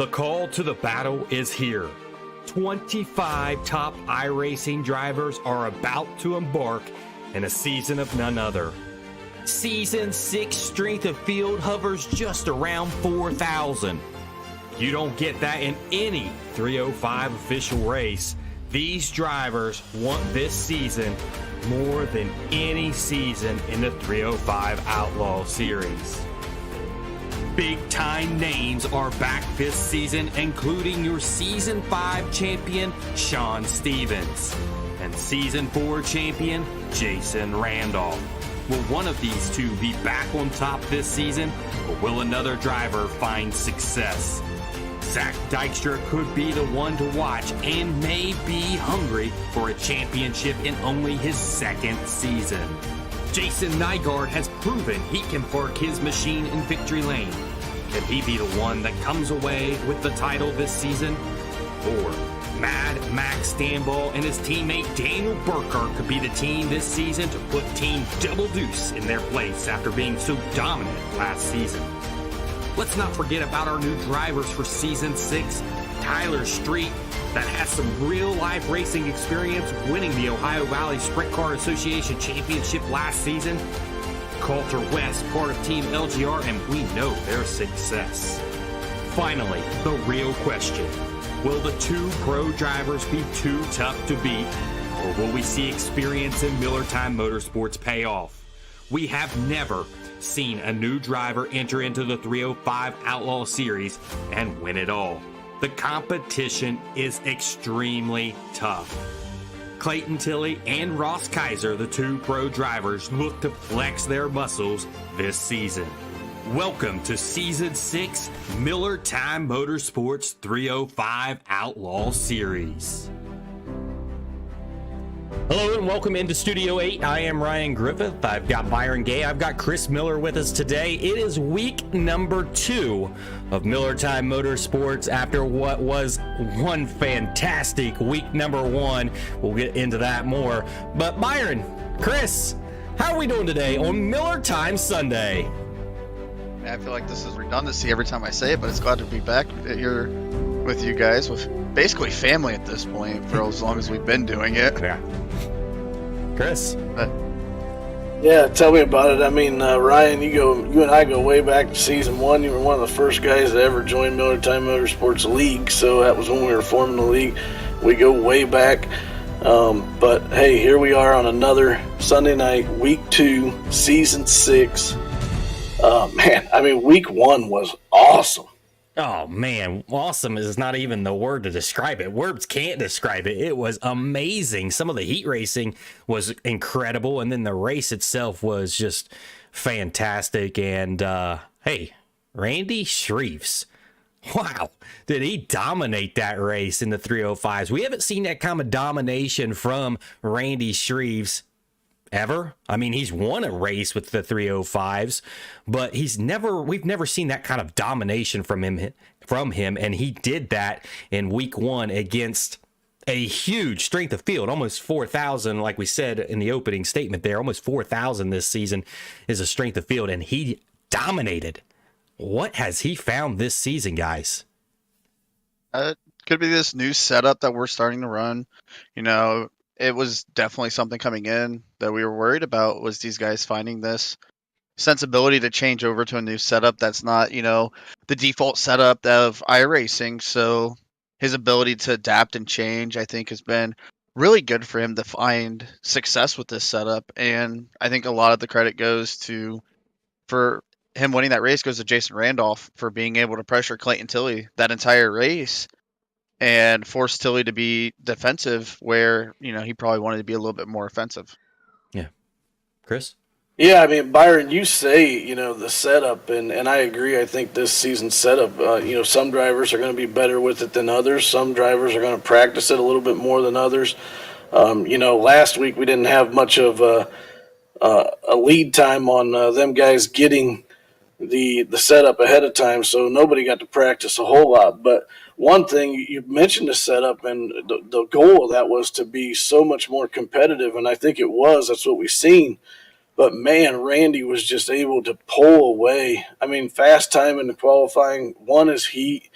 The call to the battle is here. 25 top iRacing drivers are about to embark in a season of none other. Season 6 strength of field hovers just around 4,000. You don't get that in any 305 official race. These drivers want this season more than any season in the 305 Outlaw Series. Big-time names are back this season, including your Season 5 champion, Sean Stevens, and Season 4 champion, Jason Randolph. Will one of these two be back on top this season, or will another driver find success? Zach Dykstra could be the one to watch and may be hungry for a championship in only his second season. Jason Nygaard has proven he can park his machine in victory lane. Could he be the one that comes away with the title this season? Or Mad Max Stanball and his teammate Daniel Burkhart could be the team this season to put Team Double Deuce in their place after being so dominant last season. Let's not forget about our new drivers for Season 6, Tyler Street, that has some real-life racing experience winning the Ohio Valley Sprint Car Association Championship last season. Coulter West, part of Team LGR, and we know their success. Finally, the real question. Will the two pro drivers be too tough to beat, or will we see experience in Miller Time Motorsports pay off? We have never seen a new driver enter into the 305 Outlaw Series and win it all. The competition is extremely tough. Clayton Tilley and Ross Kaiser, the two pro drivers, look to flex their muscles this season. Welcome to Season 6 Miller Time Motorsports 305 Outlaw Series. Hello and welcome into Studio 8. I am Ryan Griffith. I've got Byron Gay. I've got Chris Miller with us today. It is week number 2 of Miller Time Motorsports after what was one fantastic week number 1. We'll get into that more. But Byron, Chris, how are we doing today on Miller Time Sunday? I feel like this is redundancy every time I say it, but it's glad to be back here with you guys, with basically family at this point for as long as we've been doing it. Yeah. Chris? Yeah, tell me about it. I mean, Ryan, you and I go way back to Season 1. You were one of the first guys that ever joined Miller Time Motorsports League, so that was when we were forming the league. We go way back. But, hey, here we are on another Sunday night, Week 2, Season 6. Man, I mean, Week 1 was awesome. Oh, man, awesome is not even the word to describe it. Words can't describe it. It was amazing. Some of the heat racing was incredible, and then the race itself was just fantastic. And, hey, Randy Shreves. Wow, did he dominate that race in the 305s? We haven't seen that kind of domination from Randy Shreves ever. I mean, he's won a race with the 305s, but we've never seen that kind of domination from him, and he did that in week 1 against a huge strength of field, almost 4,000, like we said in the opening statement there, almost 4,000 this season is a strength of field, and he dominated. What has he found this season, guys? Could be this new setup that we're starting to run. You know, it was definitely something coming in that we were worried about, was these guys finding this sensibility to change over to a new setup that's not, you know, the default setup of iRacing. So his ability to adapt and change, I think, has been really good for him to find success with this setup. And I think a lot of the credit for him winning that race goes to Jason Randolph for being able to pressure Clayton Tilley that entire race and force Tilley to be defensive where, you know, he probably wanted to be a little bit more offensive. Yeah. Chris? Yeah, I mean, Byron, you say, you know, the setup, and I agree. I think this season's setup, you know, some drivers are going to be better with it than others. Some drivers are going to practice it a little bit more than others. You know, last week we didn't have much of a lead time on them guys getting the setup ahead of time, so nobody got to practice a whole lot. But one thing, you mentioned the setup, and the goal of that was to be so much more competitive, and I think it was. That's what we've seen. But, man, Randy was just able to pull away. I mean, fast time in the qualifying, won his heat.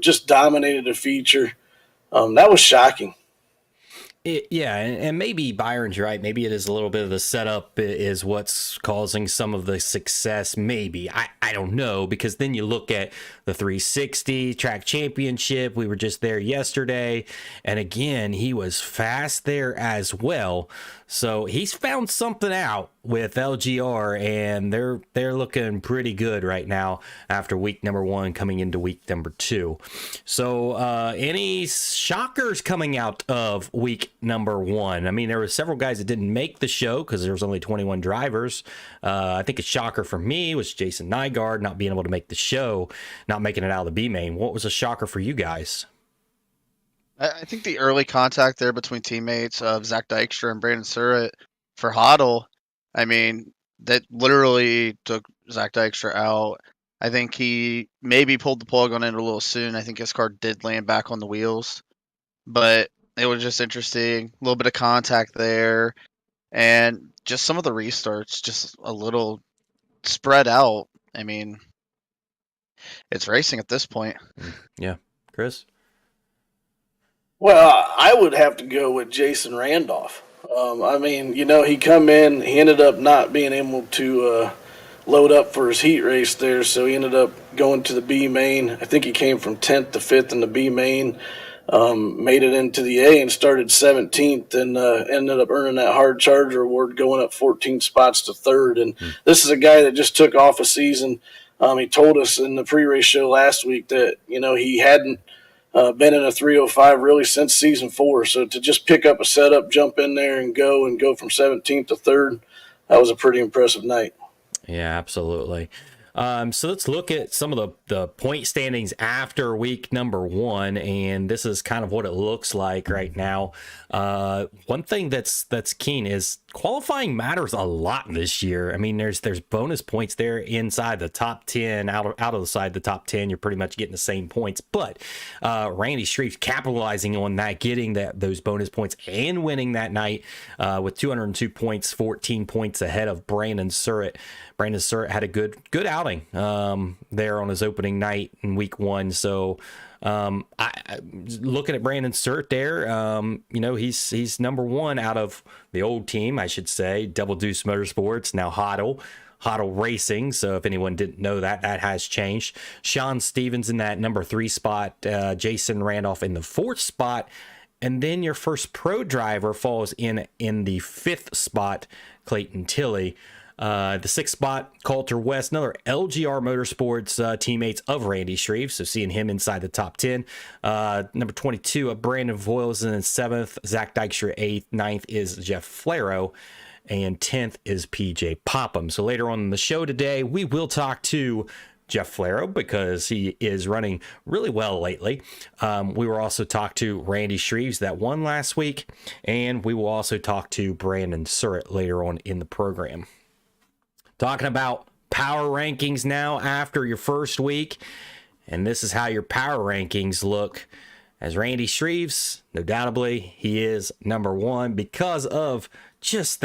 just dominated the feature. That was shocking. Yeah, and maybe Byron's right. Maybe it is a little bit of the setup is what's causing some of the success. Maybe. I don't know, because then you look at the 360 track championship. We were just there yesterday, and again, he was fast there as well. So he's found something out with LGR, and they're looking pretty good right now after week number 1 coming into week number 2. So any shockers coming out of week number 1? I mean, there were several guys that didn't make the show because there was only 21 drivers. I think a shocker for me was Jason Nygaard not being able to make the show, not making it out of the B main. What was a shocker for you guys? I think the early contact there between teammates of Zach Dykstra and Brandon Surratt for Hoddle, I mean, that literally took Zach Dykstra out. I think he maybe pulled the plug on it a little soon. I think his car did land back on the wheels, but it was just interesting. A little bit of contact there, and just some of the restarts, just a little spread out. I mean, it's racing at this point. Yeah, Chris? Well, I would have to go with Jason Randolph. I mean, he come in, he ended up not being able to load up for his heat race there, so he ended up going to the B main. I think he came from 10th to 5th in the B main, made it into the A and started 17th, and ended up earning that hard charger award, going up 14 spots to 3rd. And this is a guy that just took off a season. He told us in the pre-race show last week that, he hadn't been in a 305 really since season 4. So to just pick up a setup, jump in there and go from 17th to 3rd, that was a pretty impressive night. Yeah, absolutely. So let's look at some of the point standings after week number 1, and this is kind of what it looks like right now. One thing that's keen is qualifying matters a lot this year. I mean, there's bonus points there inside the top 10, out of the side of the top 10. You're pretty much getting the same points, but Randy Streif capitalizing on that, getting those bonus points and winning that night with 202 points, 14 points ahead of Brandon Surratt. Brandon Surratt had a good outing there on his opening night in week 1. So I looking at Brandon Surratt there, he's number 1 out of the old team, I should say, Double Deuce Motorsports, now Hoddle Racing. So if anyone didn't know that has changed. Sean Stevens in that number 3 spot, Jason Randolph in the 4th spot, and then your first pro driver falls in the 5th spot, Clayton Tilley. The 6th spot, Coulter West, another LGR Motorsports teammates of Randy Streif, so seeing him inside the top 10. Number 22, Brandon Voiles, and then 7th, Zach Dykstra, 8th, 9th is Jeff Flaro, and 10th is PJ Popham. So later on in the show today, we will talk to Jeff Flaro because he is running really well lately. We will also talk to Randy Streif that won last week, and we will also talk to Brandon Surratt later on in the program. Talking about power rankings now after your first week. And this is how your power rankings look. As Randy Streif's, no doubtably, he is number 1 because of just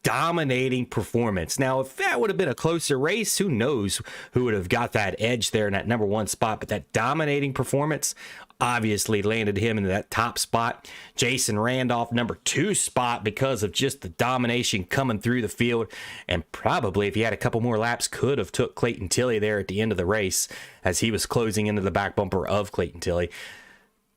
dominating performance. Now, if that would have been a closer race, who knows who would have got that edge there in that number 1 spot. But that dominating performance obviously landed him in that top spot. Jason Randolph, number 2 spot, because of just the domination coming through the field. And probably, if he had a couple more laps, could have took Clayton Tilley there at the end of the race as he was closing into the back bumper of Clayton Tilley.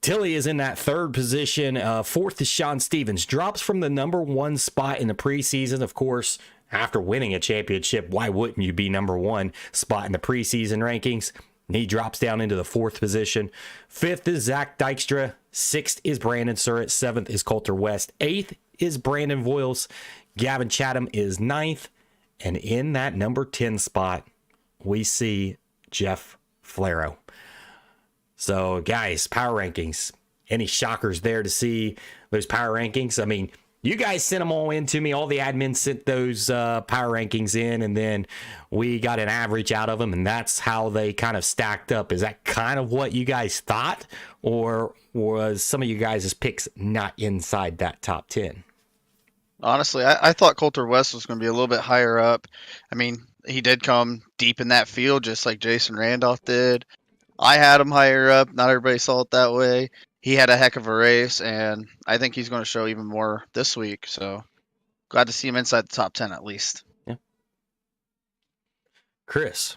Tilley is in that 3rd position. 4th is Sean Stevens. Drops from the number 1 spot in the preseason. Of course, after winning a championship, why wouldn't you be number 1 spot in the preseason rankings? He drops down into the 4th position. 5th is Zach Dykstra. 6th is Brandon Surratt. 7th is Coulter West. 8th is Brandon Voiles. Gavin Chatham is 9th. And in that number 10 spot, we see Jeff Flaro. So, guys, power rankings. Any shockers there to see those power rankings? I mean, you guys sent them all in to me. All the admins sent those power rankings in, and then we got an average out of them, and that's how they kind of stacked up. Is that kind of what you guys thought, or was some of you guys' picks not inside that top 10? Honestly, I thought Coulter West was going to be a little bit higher up. I mean, he did come deep in that field, just like Jason Randolph did. I had him higher up. Not everybody saw it that way. He had a heck of a race, and I think he's going to show even more this week. So glad to see him inside the top 10 at least. Chris.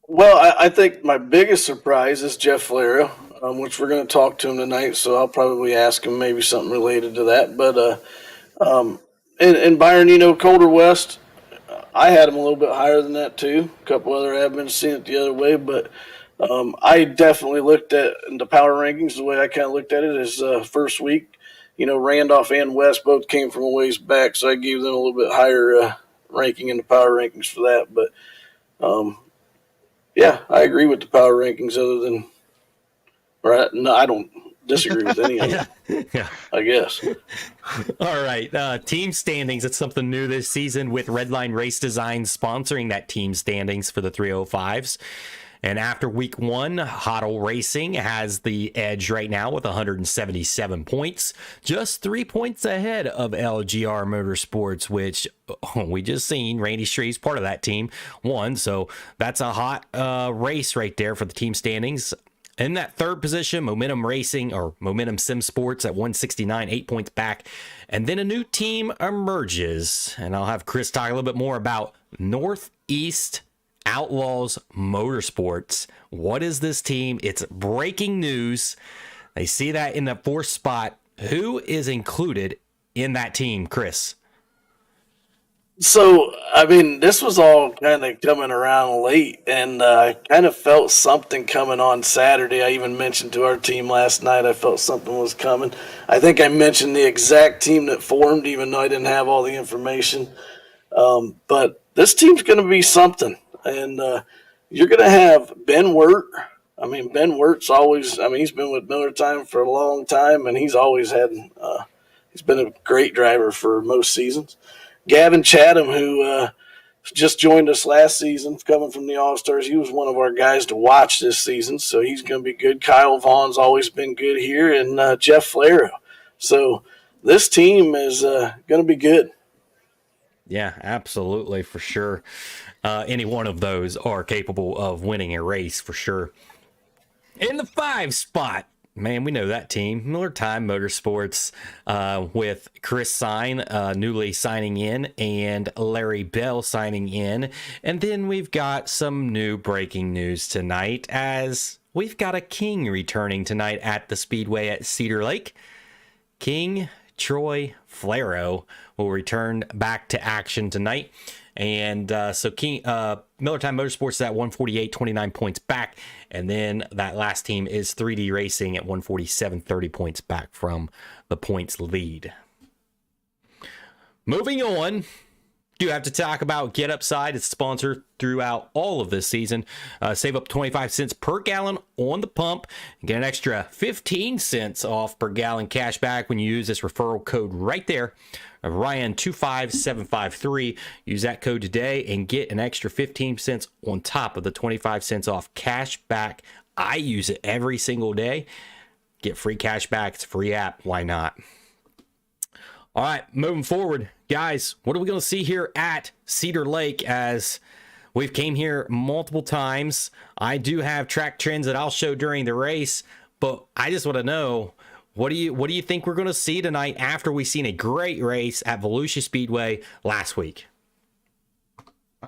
Well, I think my biggest surprise is Jeff Flair, which we're going to talk to him tonight. So I'll probably ask him maybe something related to that. But and Byron, Colder West, I had him a little bit higher than that too. A couple other admins seen it the other way, but I definitely looked at the power rankings the way I kind of looked at it is first week. Randolph and West both came from a ways back, so I gave them a little bit higher ranking in the power rankings for that. But yeah, I agree with the power rankings. No, I don't disagree with any of them. Yeah. I guess. All right. Team standings. It's something new this season with Redline Race Design sponsoring that team standings for the 305s. And after week 1, Hoddle Racing has the edge right now with 177 points, just 3 points ahead of LGR Motorsports, which we just seen Randy Stree's part of that team won. So that's a hot race right there for the team standings. In that third position, Momentum Racing or Momentum Sim Sports at 169, 8 points back. And then a new team emerges. And I'll have Chris talk a little bit more about Northeast Outlaws Motorsports. What is this team? It's breaking news. They see that in the 4th spot. Who is included in that team, Chris? So, this was all kind of coming around late, and I kind of felt something coming on Saturday. I even mentioned to our team last night I felt something was coming. I think I mentioned the exact team that formed, even though I didn't have all the information. But this team's going to be something. And you're going to have Ben Wirt. Ben Wirt's always, he's been with Miller Time for a long time, and he's always had, he's been a great driver for most seasons. Gavin Chatham, who just joined us last season, coming from the All-Stars, he was one of our guys to watch this season, so he's going to be good. Kyle Vaughn's always been good here, and Jeff Flair. So this team is going to be good. Yeah, absolutely, for sure. Any one of those are capable of winning a race for sure. In the 5 spot, man, we know that team, Miller Time Motorsports, with Chris Sign newly signing in and Larry Bell signing in. And then we've got some new breaking news tonight as we've got a King returning tonight at the Speedway at Cedar Lake. King Troy Flaro will return back to action tonight. And so King Miller Time Motorsports is at 148, 29 points back. And then that last team is 3D Racing at 147, 30 points back from the points lead. Moving on, do have to talk about Get Upside. It's sponsored throughout all of this season. Save up 25 cents per gallon on the pump and get an extra 15 cents off per gallon cash back when you use this referral code right there. Ryan25753. Use that code today and get an extra 15 cents on top of the 25 cents off cash back. I use it every single day. Get free cash back. It's a free app. Why not? All right, moving forward, guys, what are we going to see here at Cedar Lake as we've came here multiple times? I do have track trends that I'll show during the race, but I just want to know, what do you think we're going to see tonight after we've seen a great race at Volusia Speedway last week?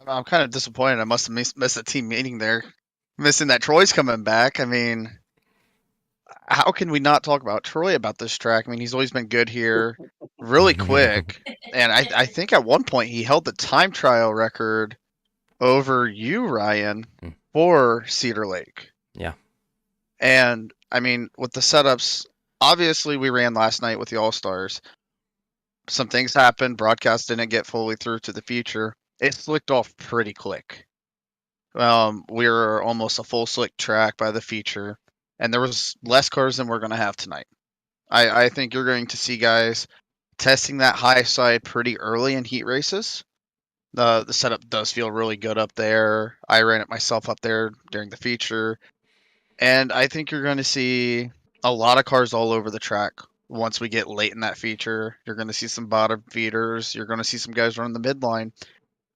I'm kind of disappointed. I must have missed a team meeting there. Missing that Troy's coming back. How can we not talk about Troy about this track? He's always been good here, really quick. And I think at one point he held the time trial record over you, Ryan, for Cedar Lake. Yeah. And, with the setups, obviously we ran last night with the All-Stars. Some things happened. Broadcast didn't get fully through to the feature. It slicked off pretty quick. We were almost a full slick track by the feature. And there was less cars than we're going to have tonight. I think you're going to see guys testing that high side pretty early in heat races. The setup does feel really good up there. I ran it myself up there during the feature. And I think you're going to see a lot of cars all over the track once we get late in that feature. You're going to see some bottom feeders. You're going to see some guys run the midline.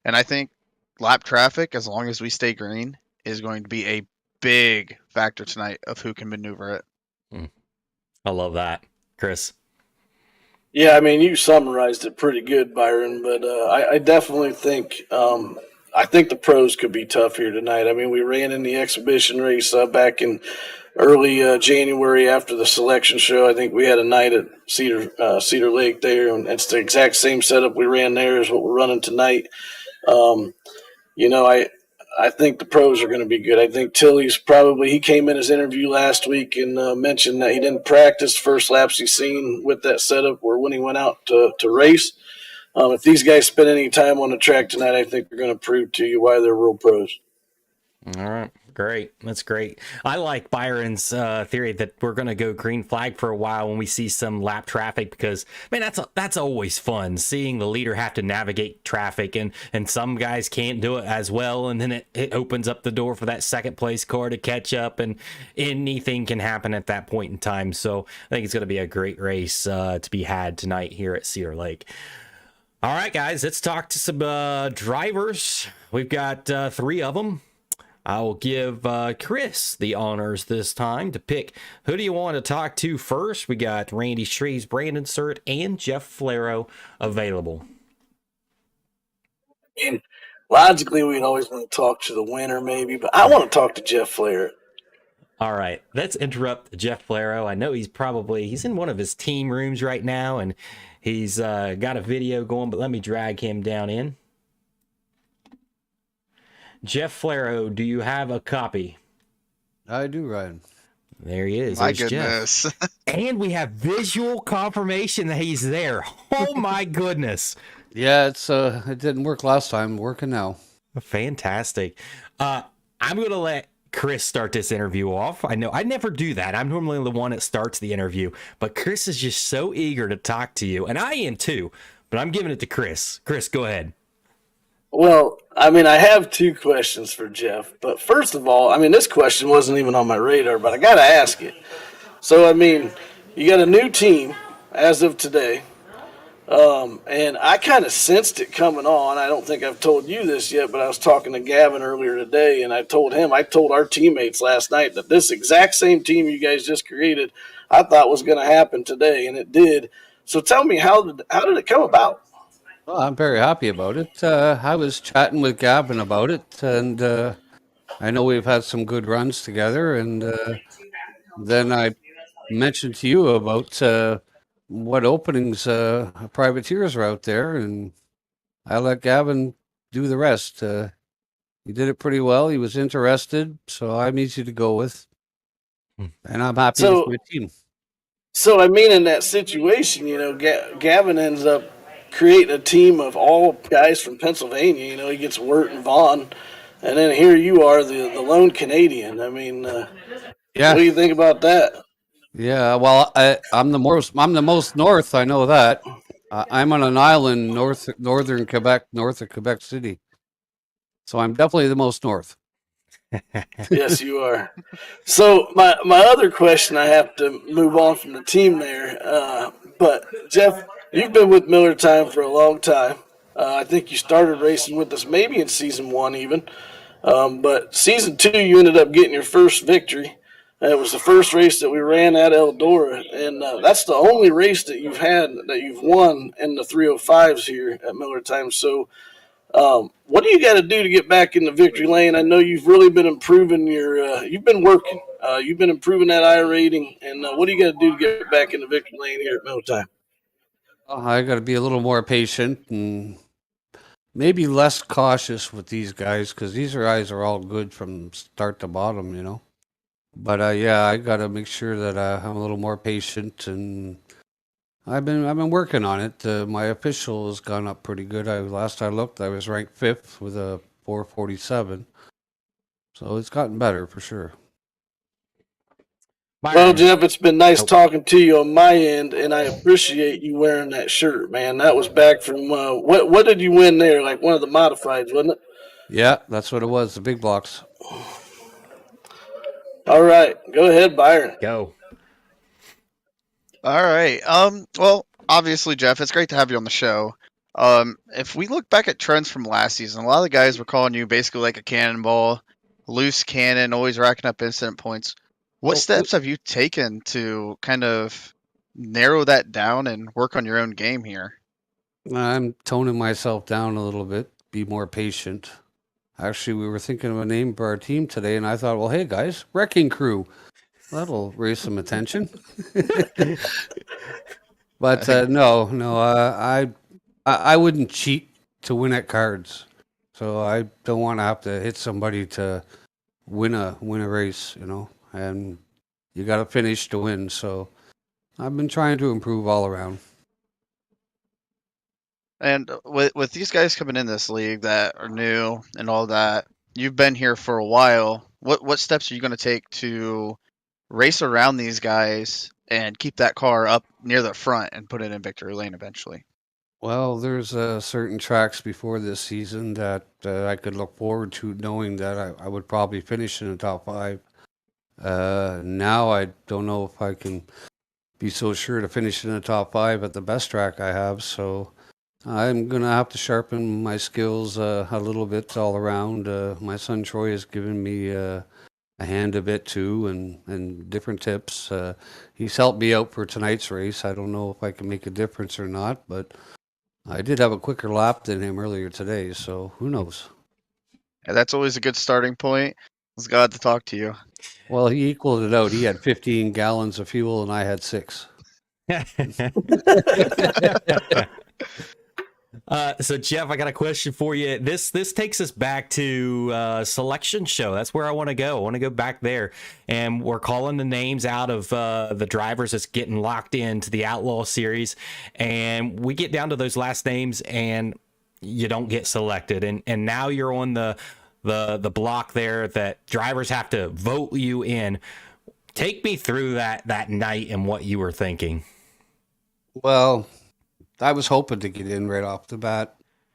And I think lap traffic, as long as we stay green, is going to be a big factor tonight of who can maneuver it. I love that, Chris. Yeah, I mean, you summarized it pretty good, Byron. But I definitely think I think the pros could be tough here tonight. I mean, we ran in the exhibition race back in early January after the selection show. I think we had a night at Cedar Lake there, and it's the exact same setup we ran there as what we're running tonight. You know, I think the pros are going to be good. I think Tilley's he came in his interview last week and mentioned that he didn't practice first laps he's seen with that setup or when he went out to race. If these guys spend any time on the track tonight, I think they're going to prove to you why they're real pros. All right. Great. That's great. I like Byron's theory that we're going to go green flag for a while when we see some lap traffic, because, man, that's always fun, seeing the leader have to navigate traffic, and some guys can't do it as well, and then it opens up the door for that second place car to catch up, and anything can happen at that point in time. So I think it's going to be a great race to be had tonight here at Cedar Lake. All right, guys, let's talk to some drivers. We've got 3 of them. I will give Chris the honors this time to pick who do you want to talk to first. We got Randy Shreves, Brandon Surt, and Jeff Flero available. I mean, logically, we'd always want to talk to the winner, maybe, but I want to talk to Jeff Flero. All right, let's interrupt Jeff Flero. I know he's in one of his team rooms right now, and he's got a video going, but let me drag him down in. Jeff Flero, do you have a copy? I do, Ryan. There he is. My There's goodness. Jeff. And we have visual confirmation that he's there. Oh my goodness. Yeah, it didn't work last time. Working now. Fantastic. I'm going to let Chris start this interview off. I know I never do that. I'm normally the one that starts the interview, but Chris is just so eager to talk to you, and I am too, but I'm giving it to Chris. Chris, go ahead. Well, I mean, I have 2 questions for Jeff. But first of all, I mean, this question wasn't even on my radar, but I got to ask it. So, I mean, you got a new team as of today. And I kind of sensed it coming on. I don't think I've told you this yet, but I was talking to Gavin earlier today, and I told our teammates last night that this exact same team you guys just created, I thought was going to happen today, and it did. So tell me, how did it come about? Well, I'm very happy about it. I was chatting with Gavin about it, and I know we've had some good runs together. And then I mentioned to you about what openings privateers are out there, and I let Gavin do the rest. He did it pretty well. He was interested, so I'm easy to go with, and I'm happy with my team. So, I mean, in that situation, you know, Gavin ends up creating a team of all guys from Pennsylvania. You know, he gets Wirt and Vaughn, and then here you are, the lone Canadian. I mean, Yeah. What do you think about that? Yeah, well, I'm the most north. I know that. I'm on an island northern Quebec, north of Quebec City. So I'm definitely the most north. Yes, you are. So my other question, I have to move on from the team there. But Jeff, you've been with Miller Time for a long time. I think you started racing with us maybe in season 1 even. But season 2, you ended up getting your first victory. It was the first race that we ran at Eldora, and that's the only race that you've won in the 305s here at Miller Time. So what do you got to do to get back in the victory lane? I know you've really been improving you've been working. You've been improving that I rating, and what do you got to do to get back in the victory lane here at Miller Time? I got to be a little more patient and maybe less cautious with these guys, because these guys are all good from start to bottom, you know. But yeah, I got to make sure that I'm a little more patient, and I've been working on it. My official has gone up pretty good. Last I looked, I was ranked 5th with a 447, so it's gotten better for sure. Well, Jeff, it's been nice talking to you on my end, and I appreciate you wearing that shirt, man. That was back from what did you win there? Like one of the modifieds, wasn't it? Yeah, that's what it was. The big blocks. All right, go ahead, Byron. Go. All right. Well, obviously, Jeff, it's great to have you on the show. If we look back at trends from last season, a lot of the guys were calling you basically like a cannonball, loose cannon, always racking up incident points. What Well, steps have you taken to kind of narrow that down and work on your own game here? I'm toning myself down a little bit, be more patient. Actually, we were thinking of a name for our team today, and I thought, well, hey guys, Wrecking Crew. That'll raise some attention. But no, I wouldn't cheat to win at cards. So I don't want to have to hit somebody to win a race, and you got to finish to win. So I've been trying to improve all around. And with these guys coming in this league that are new and all that, you've been here for a while. What steps are you going to take to race around these guys and keep that car up near the front and put it in victory lane eventually? Well, there's certain tracks before this season that I could look forward to, knowing that I would probably finish in the top 5. Now I don't know if I can be so sure to finish in the top 5 at the best track I have. So I'm going to have to sharpen my skills a little bit all around. My son Troy has given me a hand a bit too, and different tips. He's helped me out for tonight's race. I don't know if I can make a difference or not, but I did have a quicker lap than him earlier today, so who knows? Yeah, that's always a good starting point. I was glad to talk to you. Well, he equaled it out. He had 15 gallons of fuel, and I had 6. So Jeff, I got a question for you. This takes us back to selection show. That's where I want to go. I want to go back there, and we're calling the names out of the drivers that's getting locked into the Outlaw Series, and we get down to those last names, and you don't get selected, and now you're on the block there that drivers have to vote you in. Take me through that night and what you were thinking. Well, I was hoping to get in right off the bat,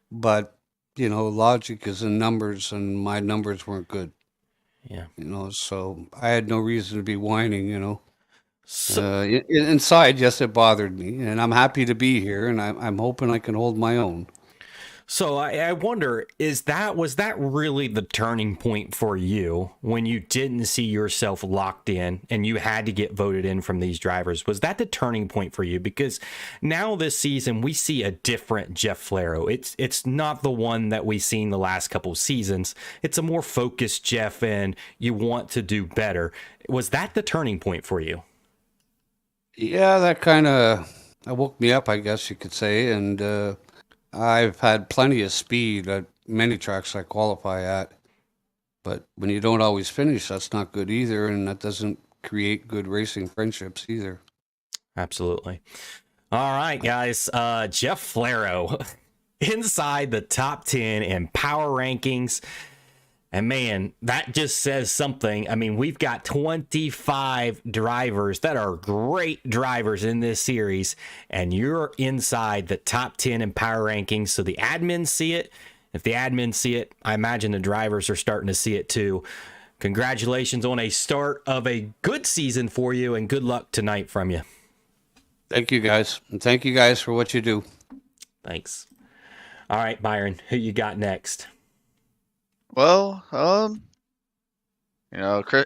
but logic is in numbers, and my numbers weren't good. Yeah. So I had no reason to be whining. So, Inside, yes, it bothered me, and I'm happy to be here, and I'm hoping I can hold my own. So I wonder, was that really the turning point for you when you didn't see yourself locked in and you had to get voted in from these drivers? Was that the turning point for you? Because now this season we see a different Jeff Flero. It's not the one that we've seen the last couple of seasons. It's a more focused Jeff, and you want to do better. Was that the turning point for you? Yeah, that kind of woke me up, I guess you could say, and I've had plenty of speed at many tracks I qualify at, but when you don't always finish, that's not good either, and that doesn't create good racing friendships either. Absolutely. All right, guys. Jeff Flero inside the top 10 in power rankings. And man, that just says something. I mean, we've got 25 drivers that are great drivers in this series, and you're inside the top 10 in power rankings. So the admins see it. If the admins see it, I imagine the drivers are starting to see it too. Congratulations on a start of a good season for you, and good luck tonight from you. Thank you, guys. And thank you guys for what you do. Thanks. All right, Byron, who you got next? Well,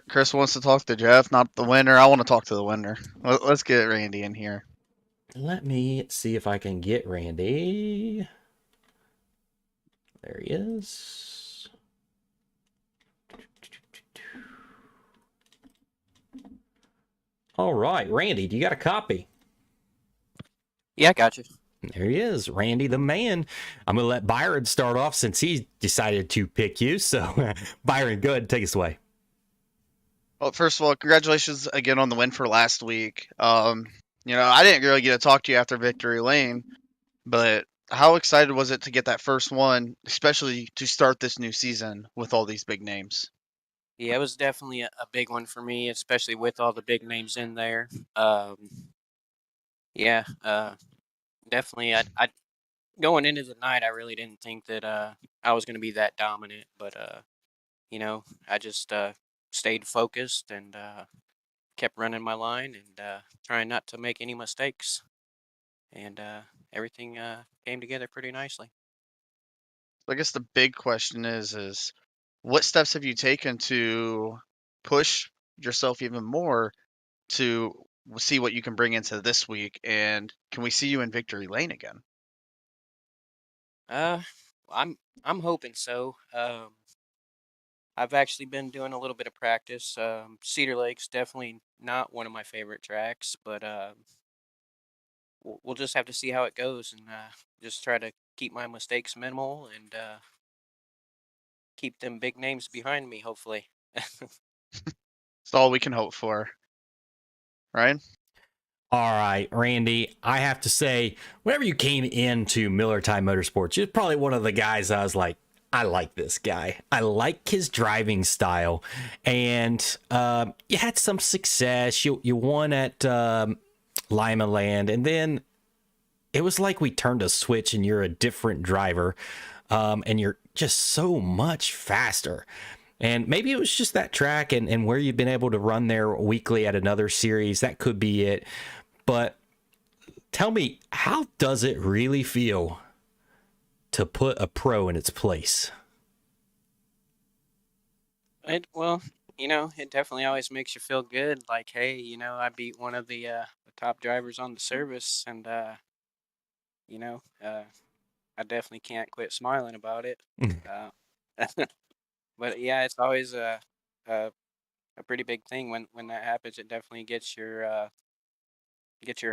Chris wants to talk to Jeff, not the winner. I want to talk to the winner. Let's get Randy in here. Let me see if I can get Randy. There he is. All right, Randy, do you got a copy? Yeah, I got you. There he is, Randy the man. I'm going to let Byron start off since he decided to pick you. So, Byron, go ahead and take us away. Well, first of all, congratulations again on the win for last week. I didn't really get to talk to you after Victory Lane, but how excited was it to get that first one, especially to start this new season with all these big names? Yeah, it was definitely a big one for me, especially with all the big names in there. Definitely. I going into the night, I really didn't think that I was going to be that dominant, but I just stayed focused and kept running my line and trying not to make any mistakes, and everything came together pretty nicely. I guess the big question is what steps have you taken to push yourself even more to see what you can bring into this week? And can we see you in victory lane again? Uh, I'm hoping so. I've actually been doing a little bit of practice. Cedar Lake's definitely not one of my favorite tracks, but we'll just have to see how it goes and just try to keep my mistakes minimal and keep them big names behind me, hopefully. It's all we can hope for. Ryan? All right, Randy, I have to say, whenever you came into Miller Time Motorsports, you're probably one of the guys I was like, I like this guy. I like his driving style. And you had some success. You won at Lima Land. And then it was like we turned a switch and you're a different driver. And you're just so much faster. And maybe it was just that track and where you've been able to run there weekly at another series. That could be it. But tell me, how does it really feel to put a pro in its place? Well, it definitely always makes you feel good. Like, hey, I beat one of the top drivers on the service, and you know, uh, I definitely can't quit smiling about it. uh, but yeah, it's always a a pretty big thing when that happens. It definitely gets your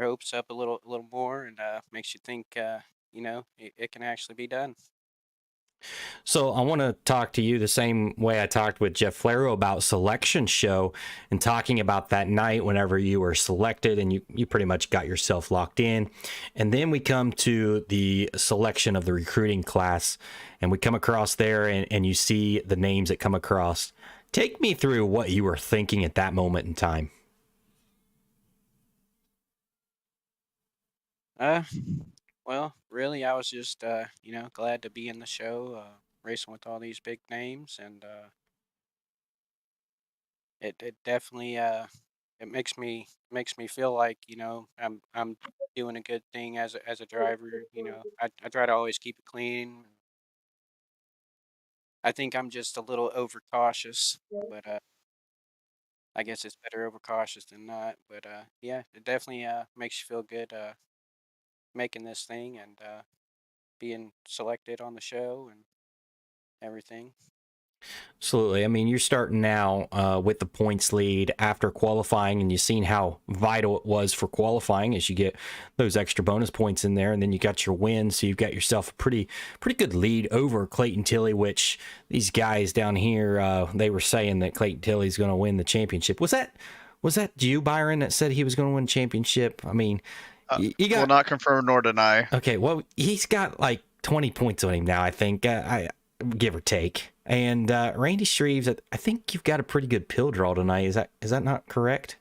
hopes up a little more, and makes you think it can actually be done. So I want to talk to you the same way I talked with Jeff Flero about Selection Show and talking about that night whenever you were selected and you pretty much got yourself locked in. And then we come to the selection of the recruiting class and we come across there and you see the names that come across. Take me through what you were thinking at that moment in time. Uh, well, really, I was just glad to be in the show, racing with all these big names, and it definitely it makes me feel like I'm doing a good thing as a driver. I try to always keep it clean. I think I'm just a little overcautious, but I guess it's better overcautious than not. But yeah, it definitely makes you feel good making this thing and being selected on the show and everything. Absolutely. I mean, you're starting now with the points lead after qualifying, and you've seen how vital it was for qualifying as you get those extra bonus points in there, and then you got your win, so you've got yourself a pretty good lead over Clayton Tilley. Which these guys down here, they were saying that Clayton Tilley's going to win the championship. Was that you, Byron, that said he was going to win the championship? I mean, you got Will not confirm nor deny. okay. Well, he's got like 20 points on him now, I think. I give or take. And Randy Shreves, I think you've got a pretty good pill draw tonight. Is that not correct?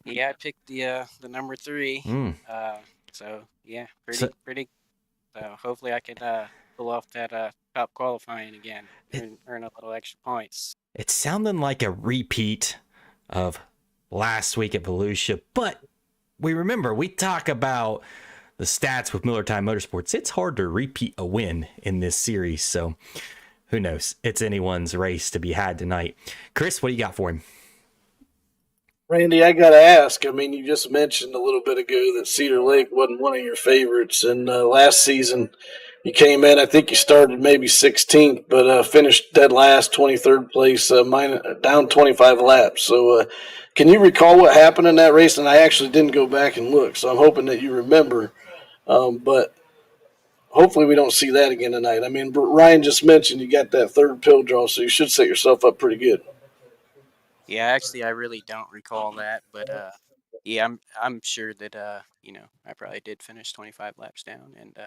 Yeah, I picked the number 3. Mm. So yeah, So- pretty. So hopefully I can pull off that top qualifying again, earn a little extra points. It's sounding like a repeat of last week at Volusia, but we talk about the stats with Miller Time Motorsports. It's hard to repeat a win in this series, so who knows? It's anyone's race to be had tonight. Chris, what do you got for him? Randy, I got to ask. I mean, you just mentioned a little bit ago that Cedar Lake wasn't one of your favorites, and last season you came in. I think you started maybe 16th, but finished dead last, 23rd place, down 25 laps. So, can you recall what happened in that race? And I actually didn't go back and look, so I'm hoping that you remember. But hopefully we don't see that again tonight. I mean, Ryan just mentioned you got that third pill draw, so you should set yourself up pretty good. Yeah, actually, I really don't recall that, but yeah, I'm sure that I probably did finish 25 laps down, and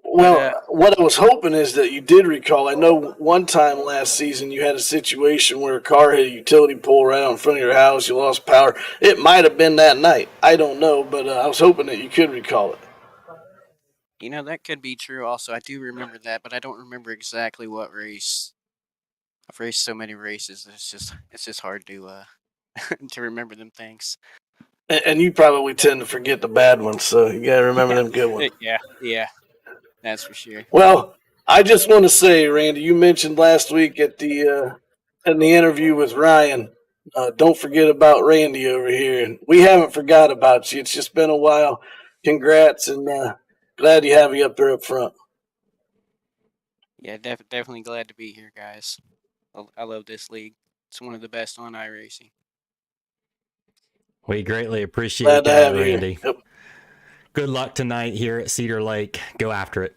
Well, what I was hoping is that you did recall. I know one time last season you had a situation where a car hit a utility pole right out in front of your house. You lost power. It might have been that night. I don't know, but I was hoping that you could recall it. that could be true. Also, I do remember that, but I don't remember exactly what race. I've raced so many races. It's just hard to to remember them things. And you probably tend to forget the bad ones, so you got to remember them good ones. Yeah, that's for sure. Well, I just want to say, Randy, you mentioned last week at the in the interview with Ryan. Don't forget about Randy over here. And we haven't forgot about you. It's just been a while. Congrats, and glad you have you up there up front. Yeah, definitely glad to be here, guys. I love this league. It's one of the best on iRacing. We greatly appreciate Glad to that, have you Randy. here. Yep. Good luck tonight here at Cedar Lake. Go after it.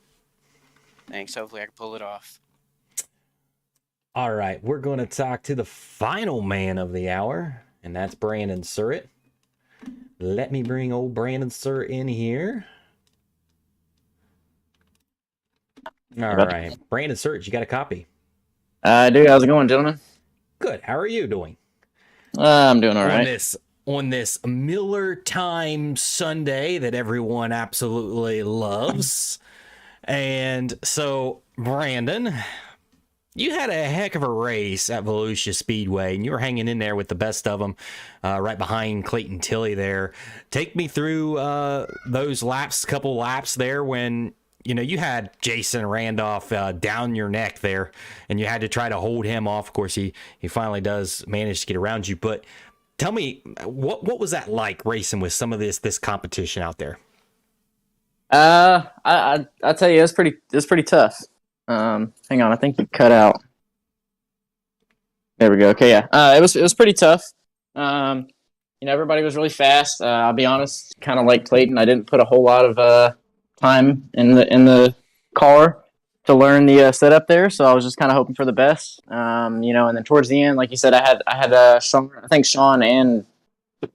Thanks. Hopefully I can pull it off. All right, we're going to talk to the final man of the hour, and that's Brandon Surratt. Let me bring old Brandon Surratt in here. All right, Brandon Surratt, you got a copy? I do. How's it going, gentlemen? Good. How are you doing? I'm doing all right. On this Miller Time Sunday that everyone absolutely loves. And so, Brandon, you had a heck of a race at Volusia Speedway, and you were hanging in there with the best of them, right behind Clayton Tilley there. Take me through those couple laps there when you had Jason Randolph down your neck there, and you had to try to hold him off. Of course, he finally does manage to get around you. But tell me, what was that like racing with some of this competition out there? I tell you, it's pretty tough. Hang on, I think you cut out. There we go. Okay, yeah. It was pretty tough. Everybody was really fast. I'll be honest, kind of like Clayton, I didn't put a whole lot of time in the car to learn the setup there, so I was just kind of hoping for the best. And then towards the end, like you said, I had Sean, I think Sean and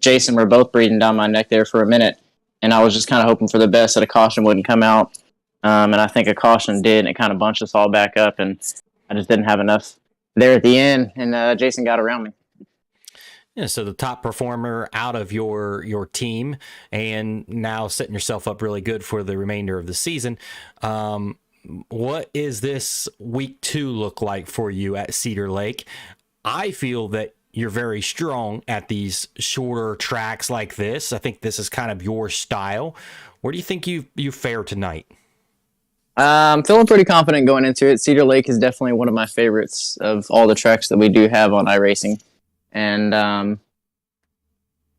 Jason were both breathing down my neck there for a minute, and I was just kind of hoping for the best that a caution wouldn't come out. And I think a caution did, and it kind of bunched us all back up, and I just didn't have enough there at the end, and Jason got around me. Yeah, so the top performer out of your team, and now setting yourself up really good for the remainder of the season. What is this week 2 look like for you at Cedar Lake? I feel that you're very strong at these shorter tracks like this. I think this is kind of your style. Where do you think you fare tonight? I'm feeling pretty confident going into it. Cedar Lake is definitely one of my favorites of all the tracks that we do have on iRacing. And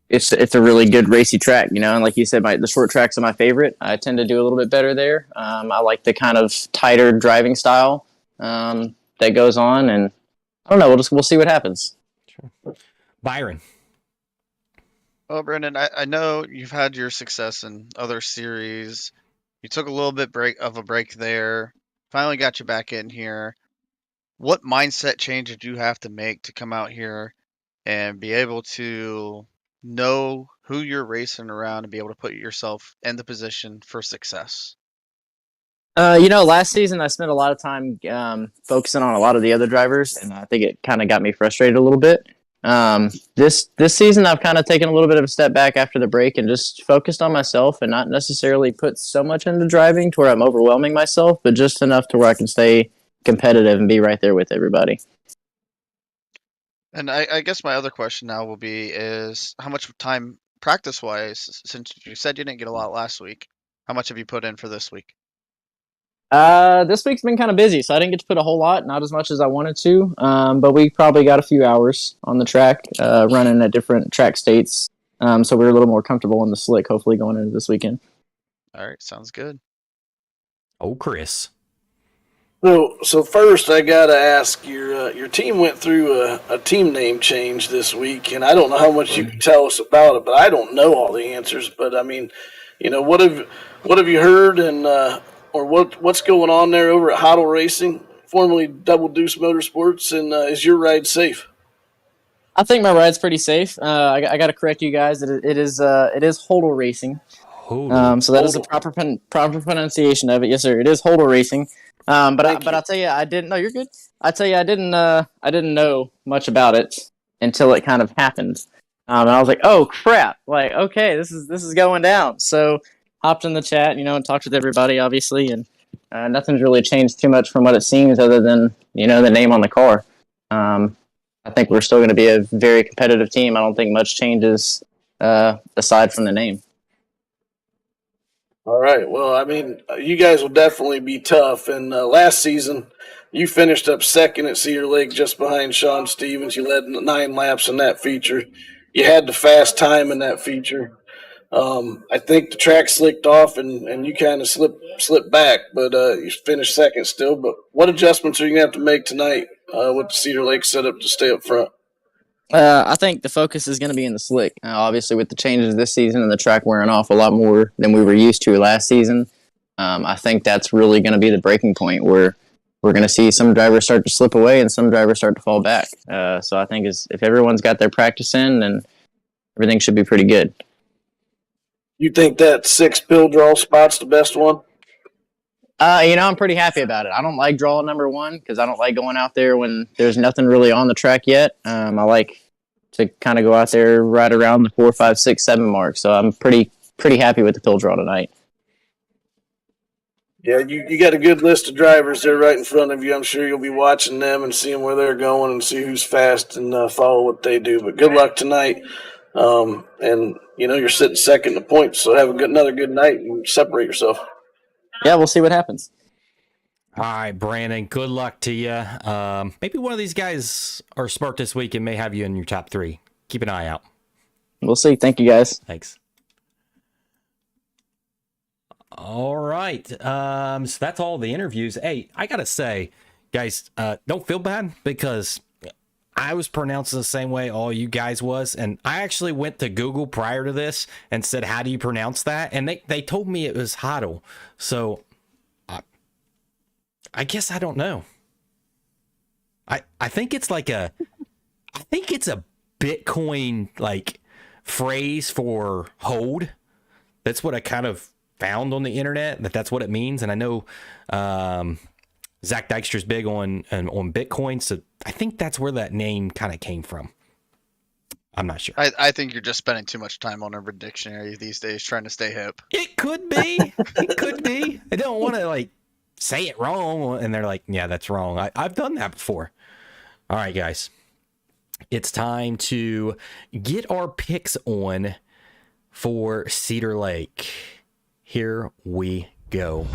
it's a really good racy track, and like you said, the short tracks are my favorite. I tend to do a little bit better there. I like the kind of tighter driving style that goes on, and I don't know. We'll see what happens. Sure. Byron. Well, Brendan, I know you've had your success in other series. You took a little bit of a break there. Finally got you back in here. What mindset change did you have to make to come out here and be able to know who you're racing around and be able to put yourself in the position for success? Last season I spent a lot of time focusing on a lot of the other drivers, and I think it kind of got me frustrated a little bit. This season I've kind of taken a little bit of a step back after the break and just focused on myself and not necessarily put so much into driving to where I'm overwhelming myself, but just enough to where I can stay competitive and be right there with everybody. And I guess my other question now will be is how much time practice-wise, since you said you didn't get a lot last week, how much have you put in for this week? This week's been kind of busy, so I didn't get to put a whole lot, not as much as I wanted to, but we probably got a few hours on the track, running at different track states, so we're a little more comfortable in the slick, hopefully, going into this weekend. All right, sounds good. Oh, Chris. So first, I gotta ask, your team went through a team name change this week, and I don't know how much you can tell us about it, but I don't know all the answers. But I mean, what have you heard, and or what's going on there over at Hoddle Racing, formerly Double Deuce Motorsports, and is your ride safe? I think my ride's pretty safe. I got to correct you guys. It is Hodel Racing. So that is the proper pronunciation of it. Yes, sir. It is Hodel Racing. But I'll tell you, I didn't. No, you're good. I tell you, I didn't know much about it until it kind of happened, and I was like, oh crap! Like, okay, this is going down. So hopped in the chat, and talked with everybody, obviously, and nothing's really changed too much from what it seems, other than the name on the car. I think we're still going to be a very competitive team. I don't think much changes aside from the name. All right. Well, I mean, you guys will definitely be tough. And last season, you finished up second at Cedar Lake just behind Sean Stevens. You led 9 laps in that feature. You had the fast time in that feature. I think the track slicked off and you kind of slipped back, but you finished second still. But what adjustments are you going to have to make tonight with the Cedar Lake setup to stay up front? I think the focus is going to be in the slick. Obviously, with the changes this season and the track wearing off a lot more than we were used to last season, I think that's really going to be the breaking point where we're going to see some drivers start to slip away and some drivers start to fall back. So I think if everyone's got their practice in, then everything should be pretty good. You think that 6 pill draw spot's the best one? I'm pretty happy about it. I don't like drawing number 1 because I don't like going out there when there's nothing really on the track yet. I like to kind of go out there right around the 4, 5, 6, 7 mark. So I'm pretty happy with the pill draw tonight. Yeah, you got a good list of drivers there right in front of you. I'm sure you'll be watching them and seeing where they're going and see who's fast and follow what they do. But good luck tonight. And, you're sitting second in the points, so have another good night and separate yourself. Yeah, we'll see what happens. All right, Brandon, good luck to you. Maybe one of these guys are smart this week and may have you in your top 3. Keep an eye out. We'll see. Thank you, guys. Thanks. All right. So that's all the interviews. Hey, I got to say, guys, don't feel bad because I was pronouncing the same way all you guys was. And I actually went to Google prior to this and said, how do you pronounce that? And they told me it was Hodl. So I guess I don't know. I think it's like I think it's a Bitcoin like phrase for hold. That's what I kind of found on the internet, that's what it means. And I know Zach Dykstra's big on Bitcoin, so I think that's where that name kind of came from. I'm not sure. I think you're just spending too much time on Urban Dictionary these days trying to stay hip. It could be. It could be. I don't want to say it wrong, and they're like, yeah, that's wrong. I've done that before. All right, guys. It's time to get our picks on for Cedar Lake. Here we go.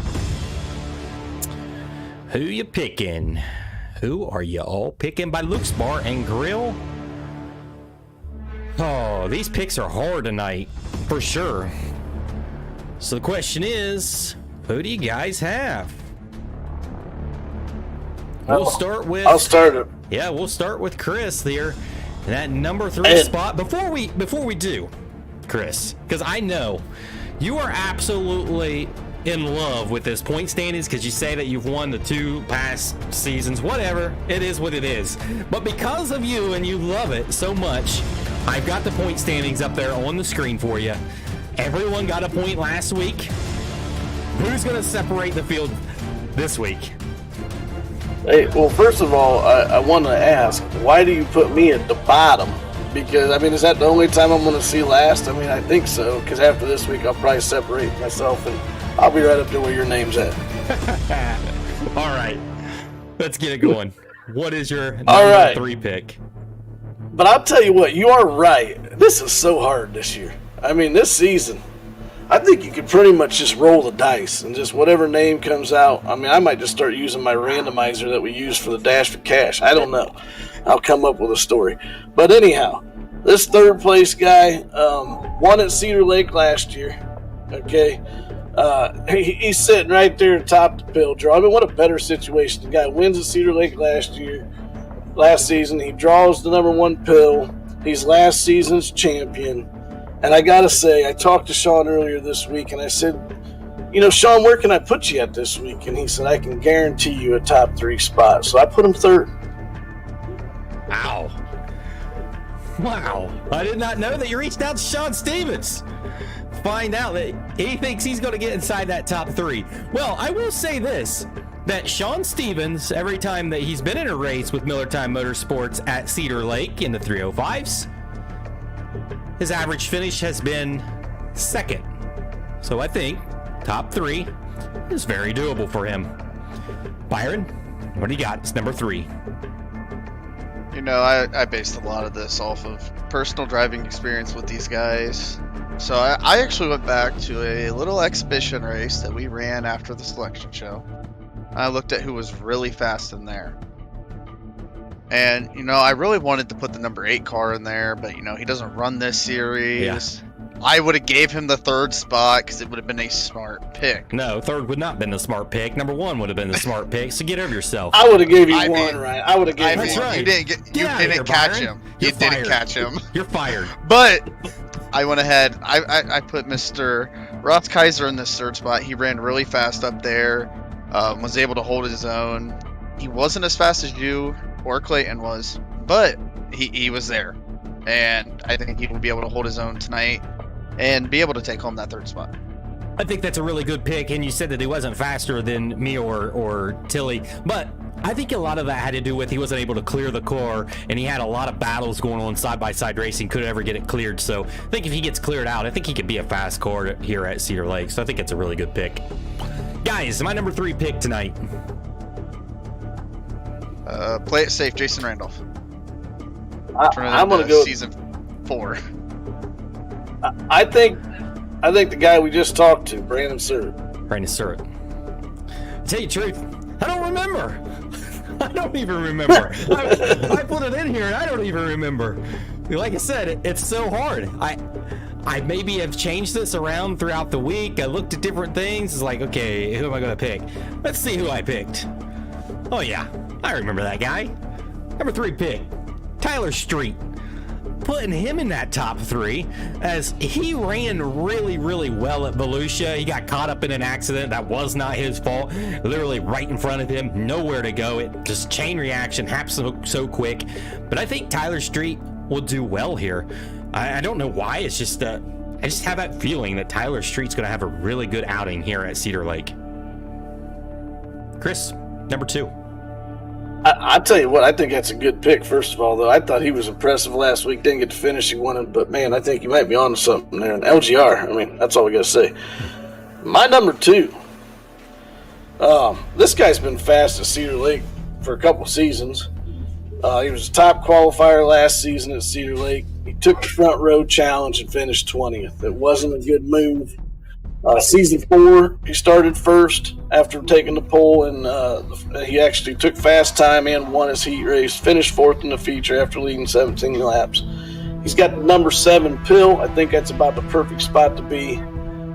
Who you picking? Who are you all picking by Luke's Bar and Grill? Oh, these picks are hard tonight, for sure. So the question is, who do you guys have? We'll start with... I'll start it. Yeah, we'll start with Chris here. In that number 3 spot. Before we do, Chris, because I know you are absolutely in love with this point standings because you say that you've won the 2 past seasons, whatever, it is what it is. But because of you and you love it so much, I've got the point standings up there on the screen for you. Everyone got a point last week. Who's going to separate the field this week? Hey, well, first of all, I want to ask, why do you put me at the bottom? Because, is that the only time I'm going to see last? I think so, because after this week, I'll probably separate myself, and I'll be right up there where your name's at. All right. Let's get it going. What is your number 3 pick? But I'll tell you what, you are right. This is so hard this year. This season, I think you could pretty much just roll the dice and just whatever name comes out. I might just start using my randomizer that we use for the Dash for Cash. I don't know. I'll come up with a story. But anyhow, this 3rd place guy won at Cedar Lake last year. Okay. He's sitting right there atop the pill draw. What a better situation. The guy wins at Cedar Lake last season. He draws the number 1 pill. He's last season's champion. And I got to say, I talked to Sean earlier this week, and I said, Sean, where can I put you at this week? And he said, I can guarantee you a top 3 spot. So I put him 3rd. Wow. I did not know that you reached out to Sean Stevens. Find out that he thinks he's going to get inside that top 3. Well, I will say this, that Sean Stevens, every time that he's been in a race with Miller Time Motorsports at Cedar Lake in the 305s, his average finish has been 2nd. So I think top 3 is very doable for him. Byron, what do you got? It's number 3. I based a lot of this off of personal driving experience with these guys. So I actually went back to a little exhibition race that we ran after the selection show. I looked at who was really fast in there. And, I really wanted to put the number 8 car in there, but, he doesn't run this series. Yeah. I would have gave him the 3rd spot because it would have been a smart pick. No, 3rd would not have been the smart pick. Number 1 would have been the smart pick. So get over yourself. I would have gave you one, Ryan. I would have given That's you right. You didn't catch him. You didn't catch him. You're fired. But I went ahead. I put Mr. Ross Kaiser in this 3rd spot. He ran really fast up there. Was able to hold his own. He wasn't as fast as you or Clayton was, but he was there. And I think he will be able to hold his own tonight and be able to take home that 3rd spot. I think that's a really good pick, and you said that he wasn't faster than me or Tilly, but I think a lot of that had to do with he wasn't able to clear the car, and he had a lot of battles going on side-by-side racing, couldn't ever get it cleared. So I think if he gets cleared out, I think he could be a fast car here at Cedar Lake. So I think it's a really good pick. Guys, my number 3 pick tonight. Play it safe, Jason Randolph. I'm going to go season 4. I think the guy we just talked to, Brandon Surratt. Brandon Surratt. To tell you the truth, I don't remember. I don't even remember. I put it in here and I don't even remember. Like I said, it's so hard. I maybe have changed this around throughout the week. I looked at different things. It's like, okay, who am I going to pick? Let's see who I picked. Oh yeah, I remember that guy. Number 3 pick, Tyler Street. Putting him in that top 3 as he ran really, really well at Volusia. He got caught up in an accident that was not his fault. Literally right in front of him, nowhere to go. It just chain reaction happened so quick. But I think Tyler Street will do well here. I don't know why. It's just I just have that feeling that Tyler Street's going to have a really good outing here at Cedar Lake. Chris, number 2. I'll tell you what, I think that's a good pick, first of all, though. I thought he was impressive last week. Didn't get to finish he wanted, but, man, I think he might be on to something there. And LGR, I mean, that's all we got to say. My number 2, this guy's been fast at Cedar Lake for a couple seasons. He was a top qualifier last season at Cedar Lake. He took the front row challenge and finished 20th. It wasn't a good move. Season 4, he started first after taking the pole, and he actually took fast time and won his heat race. Finished 4th in the feature after leading 17 laps. He's got the number 7 pill. I think that's about the perfect spot to be.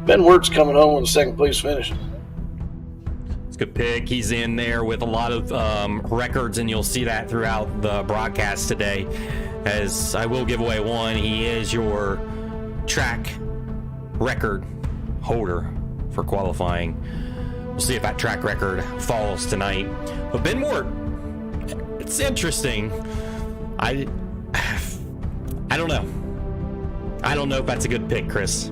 Ben Wirtz coming home with a 2nd place finish. It's a good pick. He's in there with a lot of records, and you'll see that throughout the broadcast today. As I will give away one, he is your track record holder for qualifying. We'll see if that track record falls tonight. But Ben Ward, it's interesting. I don't know. I don't know if that's a good pick, Chris.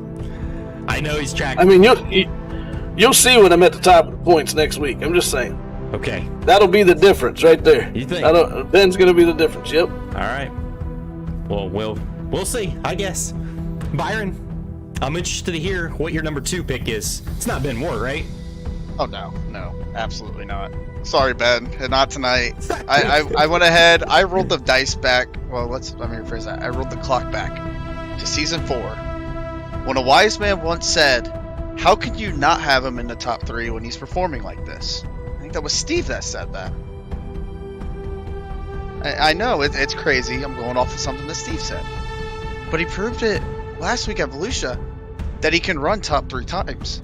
I know he's track. I mean, you'll see when I'm at the top of the points next week. I'm just saying. Okay. That'll be the difference right there. You think? Ben's going to be the difference. Yep. All right. Well, we'll see, I guess. Byron, I'm interested to hear what your number 2 pick is. It's not Ben Ward, right? Oh, no, absolutely not. Sorry, Ben, not tonight. I went ahead. I rolled the dice back. Well, let me rephrase that. I rolled the clock back to season 4. When a wise man once said, "How could you not have him in the top 3 when he's performing like this?" I think that was Steve that said that. I know it's crazy. I'm going off of something that Steve said, but he proved it last week at Volusia that he can run top 3 times.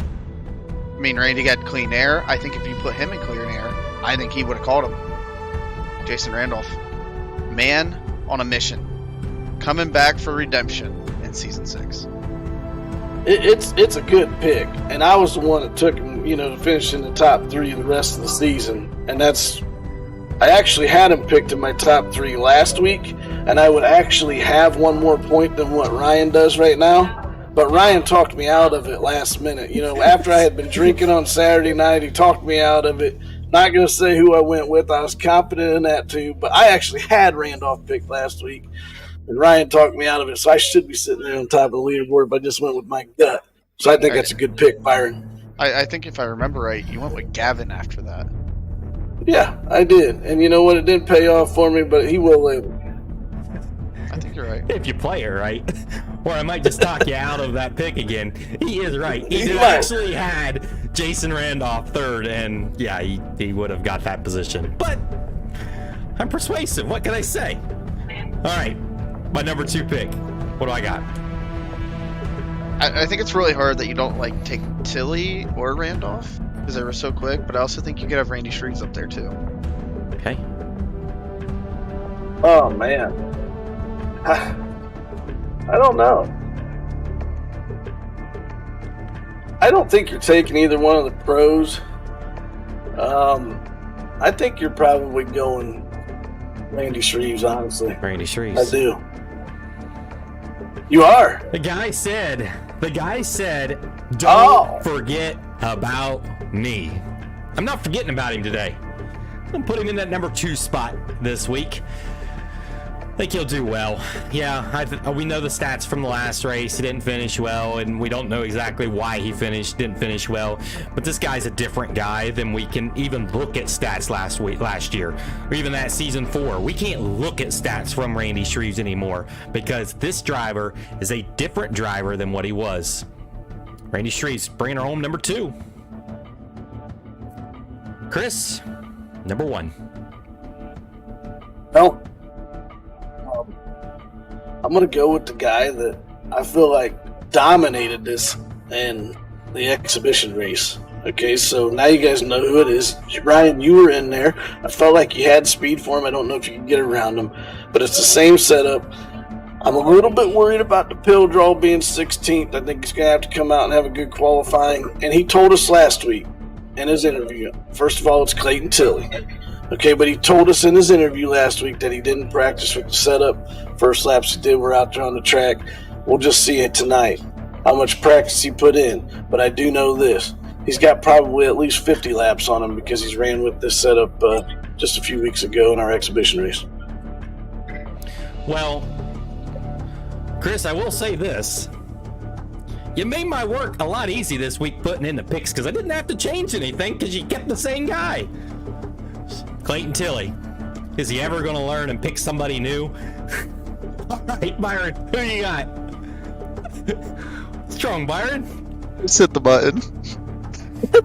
I mean, Randy got clean air. I think if you put him in clean air, I think he would have caught him. Jason Randolph, man on a mission, coming back for redemption in season 6. It's a good pick, and I was the one that took him, to finish in the top 3 the rest of the season, and I actually had him picked in my top 3 last week, and I would actually have one more point than what Ryan does right now. But Ryan talked me out of it last minute. After I had been drinking on Saturday night, he talked me out of it. Not going to say who I went with. I was confident in that too. But I actually had Randolph picked last week, and Ryan talked me out of it. So I should be sitting there on top of the leaderboard, but I just went with my gut. So I think that's a good pick, Byron. I think if I remember right, you went with Gavin after that. Yeah, I did. And you know what? It didn't pay off for me, but he will later. I think You're right. If you play it right. Or I might just talk you out of that pick again. He is right. He He did might. actually had Jason Randolph third, and yeah, he would have got that position. But I'm persuasive. What can I say? All right, my number 2 pick. What do I got? I think it's really hard that you don't like take Tilly or Randolph because they were so quick, but I also think you could have Randy Shreves up there too. Okay. Oh man, I don't know. I don't think you're taking either one of the pros. I think you're probably going Randy Shreves, honestly. Randy I Shreves. do. You are. The guy said, don't Oh. forget about me. I'm not forgetting about him today. I'm putting him in that number 2 spot this week. I think he'll do well. Yeah, we know the stats from the last race. He didn't finish well, and we don't know exactly why he didn't finish well. But this guy's a different guy than we can even look at stats last year, or even that season 4. We can't look at stats from Randy Shreves anymore because this driver is a different driver than what he was. Randy Shreves bringing her home number 2. Chris, number 1. No. I'm going to go with the guy that I feel like dominated this in the exhibition race. Okay, so now you guys know who it is. Ryan, you were in there. I felt like you had speed for him. I don't know if you can get around him, but it's the same setup. I'm a little bit worried about the pill draw being 16th. I think he's going to have to come out and have a good qualifying. And he told us last week in his interview, first of all, it's Clayton Tilley. Okay, but he told us in his interview last week that he didn't practice with the setup. First laps he did were out there on the track. We'll just see it tonight, how much practice he put in. But I do know this. He's got probably at least 50 laps on him because he's ran with this setup just a few weeks ago in our exhibition race. Well, Chris, I will say this. You made my work a lot easy this week putting in the picks because I didn't have to change anything because you kept the same guy. Clayton Tilley. Is he ever going to learn and pick somebody new? All right, Byron, who you got? Strong, Byron. Just hit the button.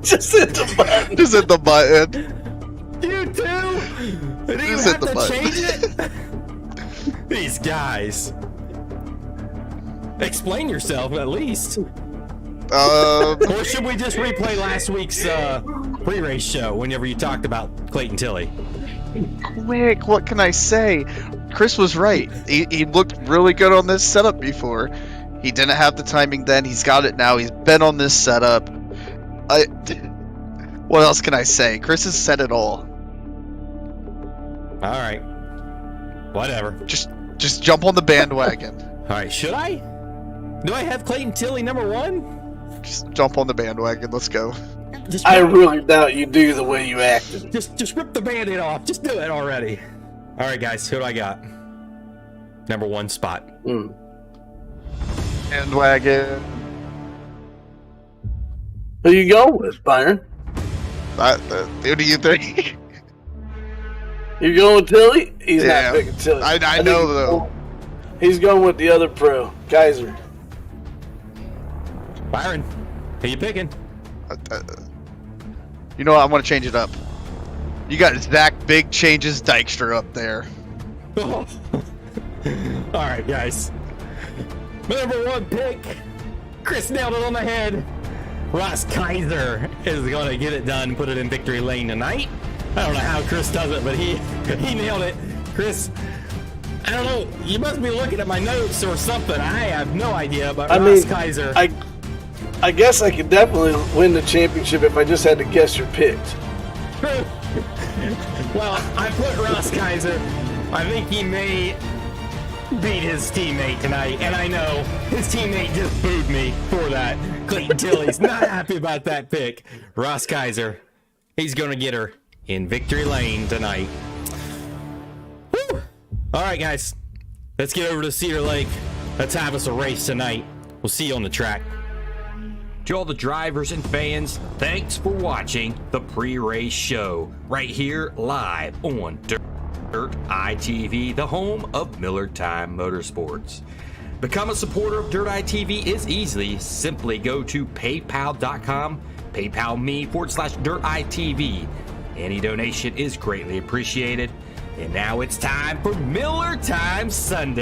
Just hit the button. Just hit the button. You too? Did you Just hit have the to button. change it? These guys. Explain yourself at least. Or should we just replay last week's pre-race show whenever you talked about Clayton Tilley? Quick, what can I say? Chris was right. He looked really good on this setup before. He didn't have the timing then. He's got it now. He's been on this setup. What else can I say? Chris has said it all. All right. Whatever. Just jump on the bandwagon. All right. Should I? Do I have Clayton Tilley number 1? Just jump on the bandwagon. Let's go. Just I really doubt you do the way you acted. just rip the Band-Aid off. Just do it already. All right, guys. Who do I got? Number 1 spot. Bandwagon. Who you going with, Byron? Who do you think? You going with Tilly? He's Yeah. not picking Tilly. I know, though. He's going with the other pro, Kaiser. Byron, who you picking? You know what? I'm going to change it up. You got Zach Big Changes Dykstra up there. All right, guys. My number 1 pick. Chris nailed it on the head. Ross Kaiser is going to get it done, put it in victory lane tonight. I don't know how Chris does it, but he nailed it. Chris, I don't know. You must be looking at my notes or something. I have no idea, but Ross Kaiser. I guess I could definitely win the championship if I just had to guess your picks. Well, I put Ross Kaiser. I think he may beat his teammate tonight, and I know his teammate just booed me for that. Clayton Tilley's not happy about that pick. Ross Kaiser, he's going to get her in victory lane tonight. Woo! All right, guys, let's get over to Cedar Lake. Let's have us a race tonight. We'll see you on the track. To all the drivers and fans, thanks for watching the pre-race show right here live on Dirt. Dirt ITV, the home of Miller Time Motorsports. Become a supporter of Dirt ITV is easy. Simply go to paypal.com, PayPal me/Dirt ITV. Any donation is greatly appreciated. And now it's time for Miller Time Sunday.